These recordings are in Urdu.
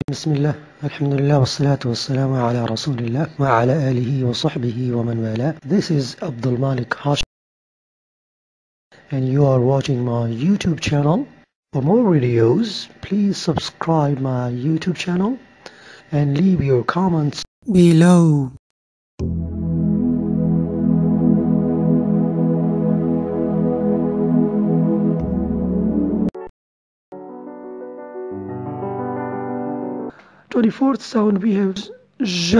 بسم الله الحمد لله والصلاة والسلام على رسول الله وعلى آله وصحبه ومن والاه. This is Abdul Malik Hashim and you are watching my YouTube channel. For more videos, please subscribe my YouTube channel and leave your comments below. To the fourth sound we have j.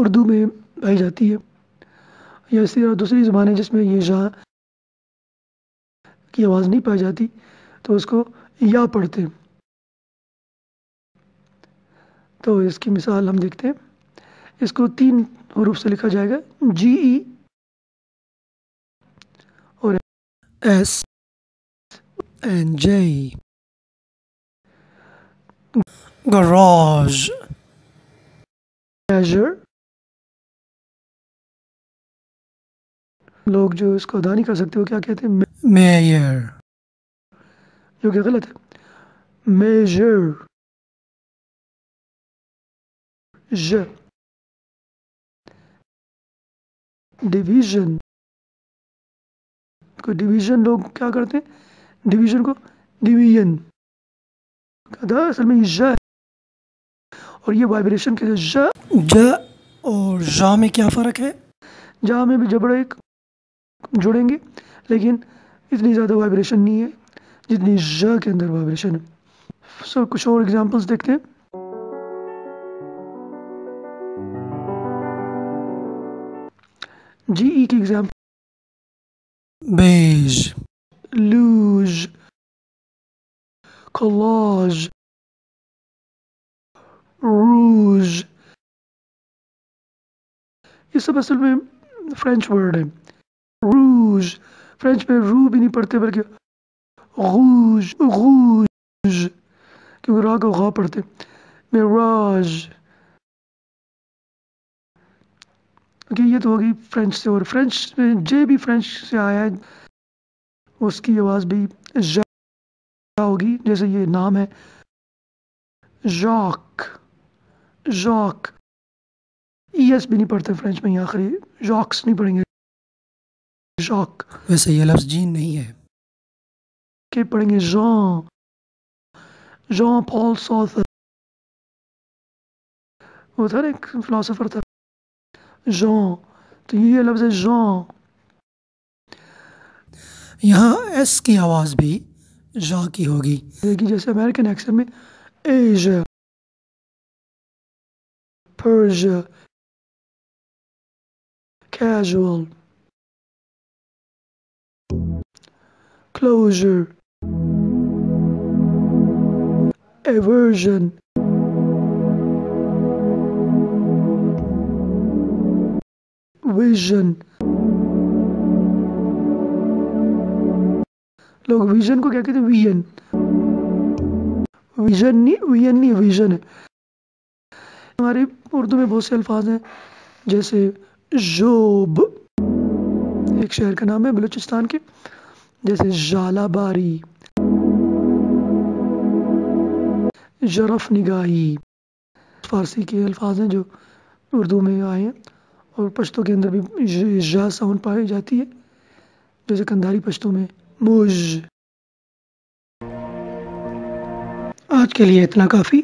Urdu میں پائی جاتی ہے یا اسی طرح دوسری زبانیں جس میں یہ جا کی آواز نہیں پائی جاتی تو اس کو یا پڑھتے ہیں. تو اس کی مثال ہم دیکھتے ہیں. اس کو 3 حروف سے لکھا جائے گا جی ای اور ایس اینڈ جے. گراج میجر. لوگ جو اس کو ادا نہیں کر سکتے وہ کیا کہتے ہیں میئر جو کہ غلط ہے. میجر ج. ڈویژن کو ڈویژن لوگ کیا کرتے ہیں ڈویژن کو ڈویژن ادا اصل میں ج اور یہ وائبریشن کے ج اور جا میں کیا فرق ہے. جا میں بھی جبڑے ایک جڑیں گے لیکن اتنی زیادہ وائبریشن نہیں ہے جتنی ج کے اندر وائبریشن ہے. سو کچھ اور ایگزامپلس دیکھتے ہیں. جی ای کی ایگزامپل بیج لوج کلاج روج. یہ سب اصل میں فرینچ ورڈ ہے. روج فرینچ میں رو بھی نہیں پڑھتے بلکہ غوج غوج کیونکہ را کو غا پڑھتے. میراج یہ تو ہوگی فرینچ سے. اور فرینچ میں جے بھی فرینچ سے آیا ہے اس کی آواز بھی جا ہوگی. جیسے یہ نام ہے ژاک ژاک. ای ایس بھی نہیں پڑھتے فرینچ میں. یہ آخری ژاکس نہیں پڑھیں گے ژاک. ویسے یہ لفظ جین نہیں ہے کہ پڑھیں گے ژان ژان پال سارتر. وہ تھا نا ایک فلاسفر تھا ژان. تو یہ لفظ ہے ژان. یہاں ایس کی آواز بھی ژا کی ہوگی جیسے امریکن ایکسنٹ میں Asia Persia casual closure aversion vision. لوگ ویژن کو کیا کہتے ہیں وین. ویژن نہیں وین نہیں ویژن ہے. ہمارے اردو میں بہت سے الفاظ ہیں جیسے ژوب ایک شہر کا نام ہے بلوچستان کے. جیسے ژالہ باری ژرف نگاہی. فارسی کے الفاظ ہیں جو اردو میں آئے ہیں اور پشتو کے اندر بھی ژ ساؤنڈ پائی جاتی ہے جیسے کندھاری پشتو میں موج. آج کے لیے اتنا کافی.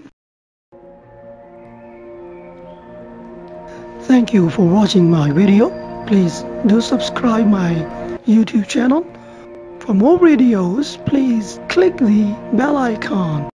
Thank you for watching my video. Please do subscribe my YouTube channel. For more videos, please click the bell icon.